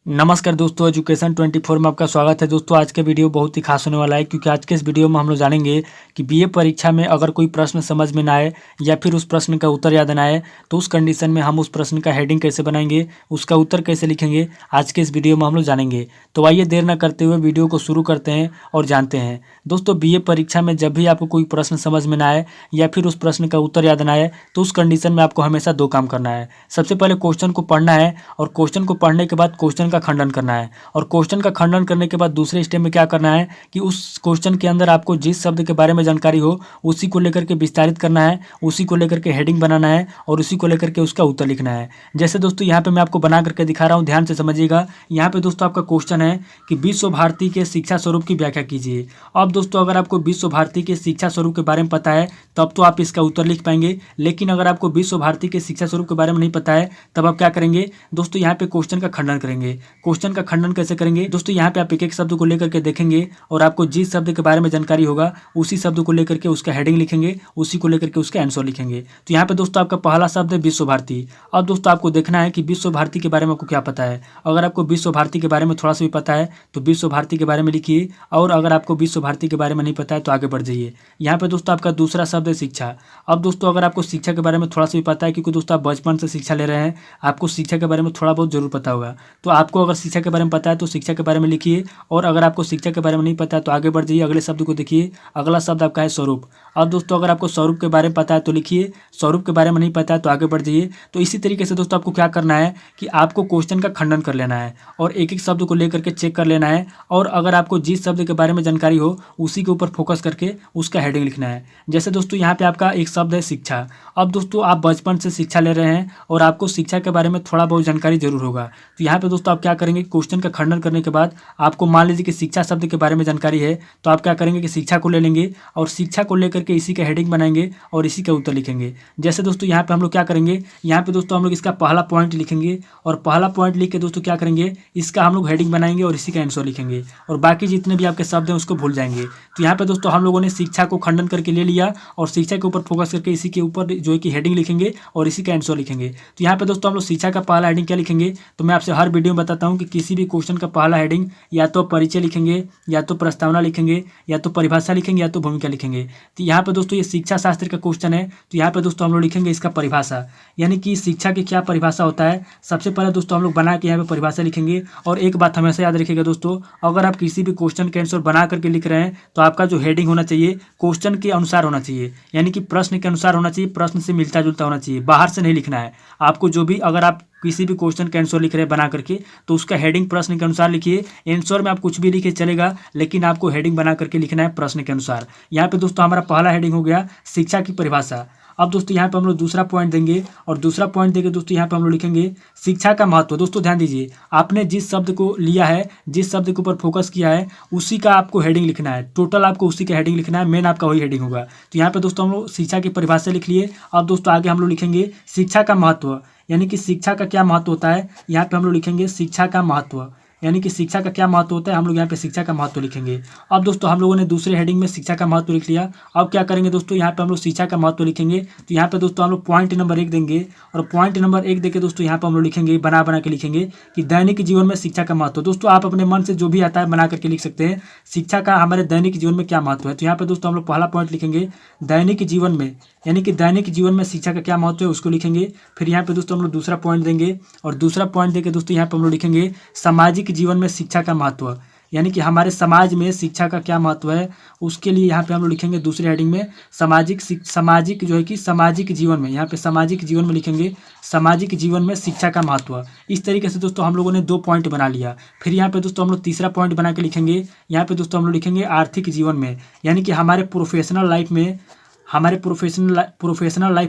नमस्कार दोस्तों, एजुकेशन 24 में आपका स्वागत है। दोस्तों आज का वीडियो बहुत ही खास होने वाला है, क्योंकि आज के इस वीडियो में हम लोग जानेंगे कि बीए परीक्षा में अगर कोई प्रश्न समझ में ना आए या फिर उस प्रश्न का उत्तर याद ना आए तो उस कंडीशन में हम उस प्रश्न का हेडिंग कैसे बनाएंगे, उसका उत्तर कैसे लिखेंगे, आज के इस वीडियो में हम लोग जानेंगे। तो आइए देर न करते हुए वीडियो को शुरू करते हैं और जानते हैं। दोस्तों बीए परीक्षा में जब भी आपको कोई प्रश्न समझ में ना आए या फिर उस प्रश्न का उत्तर याद ना आए तो उस कंडीशन में आपको हमेशा दो काम करना है। सबसे पहले क्वेश्चन को पढ़ना है और क्वेश्चन को पढ़ने के बाद क्वेश्चन का खंडन करना है, और क्वेश्चन का खंडन करने के बाद दूसरे स्टेप में क्या करना है कि उस क्वेश्चन के अंदर आपको जिस शब्द के बारे में जानकारी हो उसी को लेकर के विस्तारित करना है, उसी को लेकर के हेडिंग बनाना है और उसी को लेकर के उसका उत्तर लिखना है। जैसे दोस्तों यहाँ पे मैं आपको बना करके दिखा रहा हूँ, ध्यान से समझिएगा। यहाँ पे दोस्तों आपका क्वेश्चन है कि विश्व भारती के शिक्षा स्वरूप की व्याख्या कीजिए। अब दोस्तों अगर आपको विश्व भारती के शिक्षा स्वरूप के बारे में पता है तब तो आप इसका उत्तर लिख पाएंगे, लेकिन अगर आपको विश्व भारती के शिक्षा स्वरूप के बारे में नहीं पता है तब आप क्या करेंगे दोस्तों, यहाँ पे क्वेश्चन का खंडन करेंगे। क्वेश्चन का खंडन कैसे करेंगे दोस्तों, यहाँ पे आप एक एक शब्द को लेकर के देखेंगे और आपको जिस शब्द के बारे में जानकारी होगा उसी शब्द को लेकर के उसका हेडिंग लिखेंगे, उसी को लेकर के उसका आंसर लिखेंगे। तो यहाँ पे दोस्तों आपका पहला शब्द है विश्व भारती। अब दोस्तों आपको देखना है कि विश्व भारती के बारे में आपको क्या पता है। अगर आपको विश्व भारती के बारे में थोड़ा सा भी पता है तो विश्व भारती के बारे में लिखिए, और अगर आपको विश्व भारती के बारे में नहीं पता है तो आगे बढ़ जाइए। यहाँ पे दोस्तों आपका दूसरा शब्द है शिक्षा। अब दोस्तों अगर आपको शिक्षा के बारे में थोड़ा सा भी पता है, क्योंकि दोस्तों आप बचपन से शिक्षा ले रहे हैं, आपको शिक्षा के बारे में थोड़ा बहुत जरूर पता होगा, तो आपको अगर शिक्षा के बारे में पता है तो शिक्षा के बारे में लिखिए, और अगर आपको शिक्षा के बारे में नहीं पता है तो आगे बढ़ जाइए। अगले शब्द को देखिए, अगला शब्द आपका है स्वरूप। अब दोस्तों अगर आपको स्वरूप के बारे में पता है तो लिखिए, स्वरूप के बारे में नहीं पता है तो आगे बढ़ जाइए। तो इसी तरीके से दोस्तों आपको क्या करना है कि आपको क्वेश्चन का खंडन कर लेना है और एक एक शब्द को लेकर के चेक कर लेना है, और अगर आपको जिस शब्द के बारे में जानकारी हो उसी के ऊपर फोकस करके उसका हेडिंग लिखना है। जैसे दोस्तों यहाँ पे आपका एक शब्द है शिक्षा। अब दोस्तों आप बचपन से शिक्षा ले रहे हैं और आपको शिक्षा के बारे में थोड़ा बहुत जानकारी जरूर होगा, तो यहाँ पे दोस्तों आप क्या करेंगे, क्वेश्चन का खंडन करने के बाद आपको मान लीजिए कि शिक्षा शब्द के बारे में जानकारी है, तो आप क्या करेंगे कि शिक्षा को ले लेंगे और शिक्षा को लेकर के इसी का हेडिंग बनाएंगे और इसी का उत्तर लिखेंगे। जैसे दोस्तों यहाँ पे हम लोग क्या करेंगे, यहाँ पे दोस्तों हम लोग इसका पहला पॉइंट लिखेंगे, और पहला पॉइंट लिख के दोस्तों क्या करेंगे, इसका हम लोग हेडिंग बनाएंगे और इसी का आंसर लिखेंगे, और बाकी जितने भी आपके शब्द हैं उसको भूल जाएंगे। तो यहाँ पे दोस्तों हम लोगों ने शिक्षा को खंडन करके ले लिया और शिक्षा के ऊपर फोकस करके इसी के ऊपर जो है कि हेडिंग लिखेंगे और इसी का आंसर लिखेंगे। तो यहाँ पे दोस्तों हम लोग शिक्षा का पहला हेडिंग क्या लिखेंगे, तो मैं आपसे हर वीडियो में बताता हूँ कि किसी भी क्वेश्चन का पहला हेडिंग या तो परिचय लिखेंगे, या तो प्रस्तावना लिखेंगे, या तो परिभाषा लिखेंगे, या तो भूमिका लिखेंगे। तो यहाँ पे दोस्तों ये शिक्षा शास्त्र का क्वेश्चन है, तो यहाँ पे दोस्तों हम लोग लिखेंगे इसका परिभाषा, यानी कि शिक्षा की क्या परिभाषा होता है। सबसे पहले दोस्तों हम लोग बना के यहाँ पे परिभाषा लिखेंगे। और एक बात हमेशा याद रखिएगा दोस्तों, अगर आप किसी भी क्वेश्चन के आंसर बना करके लिख रहे हैं तो आपका जो हेडिंग होना चाहिए क्वेश्चन के अनुसार होना चाहिए, यानी कि प्रश्न के अनुसार होना चाहिए, प्रश्न से मिलता जुलता होना चाहिए, बाहर से नहीं लिखना है आपको। जो भी अगर आप किसी भी क्वेश्चन का आंसर लिख रहे हैं बना करके तो उसका हेडिंग प्रश्न के अनुसार लिखिए। आंसर में आप कुछ भी लिखे चलेगा, लेकिन आपको हेडिंग बना करके लिखना है प्रश्न के अनुसार। यहाँ पे दोस्तों हमारा पहला हेडिंग हो गया शिक्षा की परिभाषा। अब दोस्तों यहाँ पे हम लोग दूसरा पॉइंट देंगे, और दूसरा पॉइंट देंगे दोस्तों यहाँ पे हम लोग लिखेंगे शिक्षा का महत्व। दोस्तों ध्यान दीजिए, आपने जिस शब्द को लिया है, जिस शब्द के ऊपर फोकस किया है उसी का आपको हेडिंग लिखना है, टोटल आपको उसी का हेडिंग लिखना है, मेन आपका वही हेडिंग होगा। तो यहाँ पे दोस्तों हम लोग शिक्षा की परिभाषा लिख लिए। अब दोस्तों आगे हम लोग लिखेंगे शिक्षा का महत्व, यानी कि शिक्षा का क्या महत्व होता है। यहाँ पे हम लोग लिखेंगे शिक्षा का महत्व, यानी कि शिक्षा का क्या महत्व होता है, हम लोग यहाँ पे शिक्षा का महत्व लिखेंगे। अब दोस्तों हम लोगों ने दूसरे हेडिंग में शिक्षा का महत्व लिख लिया। अब क्या करेंगे दोस्तों, यहाँ पे हम लोग शिक्षा का महत्व लिखेंगे। तो यहाँ पे दोस्तों हम लोग पॉइंट नंबर 1 देंगे, और पॉइंट नंबर 1 देके दोस्तों यहाँ पे हम लोग लिखेंगे, बना के लिखेंगे कि दैनिक जीवन में शिक्षा का महत्व। दोस्तों आप अपने मन से जो भी आता है बना करके लिख सकते हैं, शिक्षा का हमारे दैनिक जीवन में क्या महत्व है। तो यहाँ पे दोस्तों हम लोग पहला पॉइंट लिखेंगे दैनिक जीवन में, यानी कि दैनिक जीवन में शिक्षा का क्या महत्व है उसको लिखेंगे। फिर यहाँ पे दोस्तों हम लोग दूसरा पॉइंट देंगे, और दूसरा पॉइंट देके दोस्तों यहाँ पे हम लोग लिखेंगे सामाजिक जीवन में शिक्षा का महत्व, यानी कि हमारे समाज में शिक्षा का क्या महत्व है उसके लिए यहाँ पे हम लोग लिखेंगे दूसरे हेडिंग में सामाजिक जो है कि सामाजिक जीवन में, यहाँ पे सामाजिक जीवन में लिखेंगे सामाजिक जीवन में शिक्षा का महत्व। इस तरीके से दोस्तों हम लोगों ने 2 पॉइंट बना लिया। फिर यहाँ पे दोस्तों हम लोग तीसरा पॉइंट बना के लिखेंगे, यहाँ पे दोस्तों हम लोग लिखेंगे आर्थिक जीवन में, यानी कि हमारे प्रोफेशनल लाइफ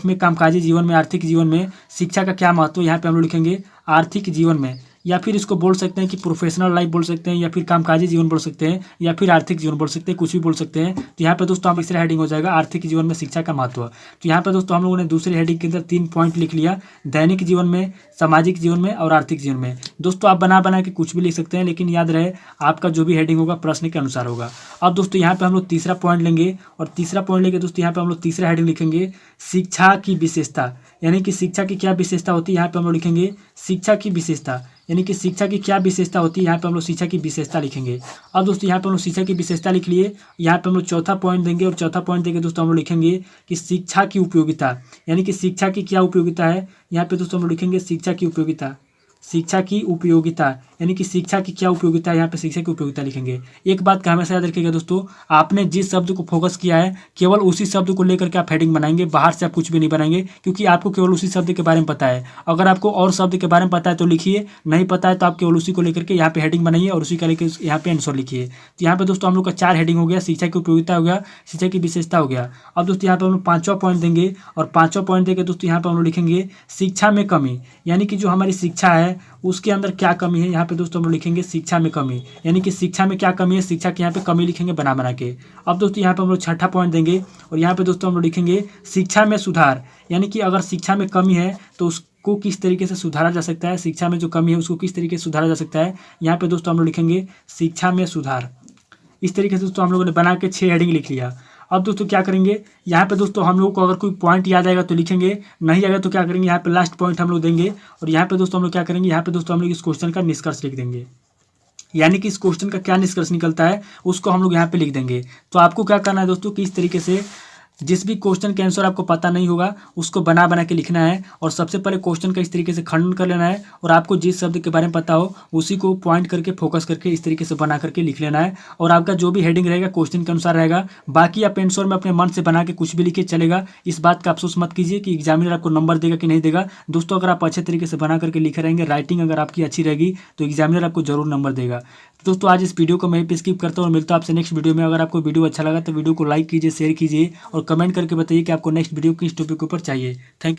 में कामकाजी जीवन में, आर्थिक जीवन में शिक्षा का क्या महत्व, यहाँ पे हम लोग लिखेंगे आर्थिक जीवन में, या फिर इसको बोल सकते हैं कि प्रोफेशनल लाइफ बोल सकते हैं, या फिर कामकाजी जीवन बोल सकते हैं, या फिर आर्थिक जीवन बोल सकते हैं, कुछ भी बोल सकते हैं। तो यहाँ पे दोस्तों हम तीसरा हेडिंग हो जाएगा आर्थिक जीवन में शिक्षा का महत्व। तो यहाँ पे दोस्तों हम लोगों ने दूसरे हेडिंग के अंदर 3 पॉइंट लिख लिया, दैनिक जीवन में, सामाजिक जीवन में और आर्थिक जीवन में। दोस्तों आप बना के कुछ भी लिख सकते हैं, लेकिन याद रहे आपका जो भी हेडिंग होगा प्रश्न के अनुसार होगा। अब दोस्तों यहाँ पे हम लोग तीसरा पॉइंट लेंगे, और तीसरा पॉइंट लेके दोस्तों यहाँ पे हम लोग तीसरा हेडिंग लिखेंगे शिक्षा की विशेषता, यानी कि शिक्षा की क्या विशेषता होती है। यहाँ पे हम लोग लिखेंगे शिक्षा की विशेषता, यानी कि शिक्षा की क्या विशेषता होती है, यहाँ पे हम लोग शिक्षा की विशेषता लिखेंगे। अब दोस्तों यहाँ पे हम लोग शिक्षा की विशेषता लिख लिए। यहाँ पे हम लोग चौथा पॉइंट देंगे और चौथा पॉइंट देके दोस्तों हम लोग लिखेंगे कि शिक्षा की उपयोगिता, यानी कि शिक्षा की क्या उपयोगिता है। यहाँ पे दोस्तों हम लोग लिखेंगे शिक्षा की उपयोगिता, शिक्षा की उपयोगिता, यानी कि शिक्षा की क्या उपयोगिता है, यहाँ पे शिक्षा की उपयोगिता लिखेंगे। एक बात का हमेशा याद रखिएगा दोस्तों, आपने जिस शब्द को फोकस किया है केवल उसी शब्द को लेकर के आप हेडिंग बनाएंगे, बाहर से आप कुछ भी नहीं बनाएंगे, क्योंकि आपको केवल उसी शब्द के बारे में पता है। अगर आपको और शब्द के बारे में पता है तो लिखिए, नहीं पता है तो आप केवल उसी को लेकर के यहाँ पे हेडिंग बनाइए और उसी का लेकर यहाँ पे आंसर लिखिए। तो यहाँ पे दोस्तों हम लोग का 4 हेडिंग हो गया, शिक्षा की उपयोगिता हो गया, शिक्षा की विशेषता हो गया। अब दोस्तों यहाँ पे हम लोग 5वां पॉइंट देंगे और 5वां पॉइंट देके दोस्तों यहाँ पे हम लोग लिखेंगे शिक्षा में कमी, यानी कि जो हमारी शिक्षा है उसके अंदर क्या कमी है। यहाँ पे दोस्तों हम लोग लिखेंगे शिक्षा में कमी, यानी कि शिक्षा में क्या कमी है, शिक्षा के यहाँ पे कमी लिखेंगे बना बना के। अब दोस्तों यहाँ पे हम लोग 6ठा पॉइंट देंगे और यहाँ पे दोस्तों हम लोग लिखेंगे शिक्षा में सुधार, यानी कि अगर शिक्षा में कमी है तो उसको किस तरीके से सुधारा जा सकता है, शिक्षा में जो कमी है उसको किस तरीके से सुधारा जा सकता है। यहाँ पे दोस्तों हम लोग लिखेंगे शिक्षा में सुधार। इस तरीके से दोस्तों हम लोगों ने बना के 6 हेडिंग लिख लिया। अब दोस्तों क्या करेंगे, यहाँ पे दोस्तों हम लोग को अगर कोई पॉइंट याद आएगा तो लिखेंगे, नहीं आएगा तो क्या करेंगे, यहाँ पे लास्ट पॉइंट हम लोग देंगे और यहाँ पे दोस्तों हम लोग क्या करेंगे, यहाँ पे दोस्तों हम लोग इस क्वेश्चन का निष्कर्ष लिख देंगे, यानी कि इस क्वेश्चन का क्या निष्कर्ष निकलता है उसको हम लोग यहाँ पे लिख देंगे। तो आपको क्या करना है दोस्तों कि इस तरीके से जिस भी क्वेश्चन के आंसर आपको पता नहीं होगा उसको बना बना के लिखना है और सबसे पहले क्वेश्चन का इस तरीके से खंडन कर लेना है और आपको जिस शब्द के बारे में पता हो उसी को पॉइंट करके फोकस करके इस तरीके से बना करके लिख लेना है। और आपका जो भी हेडिंग रहेगा क्वेश्चन के अनुसार रहेगा, बाकी आप आंसर में अपने मन से बना के कुछ भी लिखे चलेगा। इस बात का अफसोस मत कीजिए कि एग्जामिनर आपको नंबर देगा कि नहीं देगा। दोस्तों अगर आप अच्छे तरीके से बना करके लिखे रहेंगे, राइटिंग अगर आपकी अच्छी रहेगी तो एग्जामिनर आपको जरूर नंबर देगा। दोस्तों आज इस वीडियो को मैं पे स्किप करता हूँ और मिलता हूँ आपसे नेक्स्ट वीडियो में। अगर आपको वीडियो अच्छा लगा तो वीडियो को लाइक कीजिए, शेयर कीजिए और कमेंट करके बताइए कि आपको नेक्स्ट वीडियो किस टॉपिक के ऊपर चाहिए। Thank you.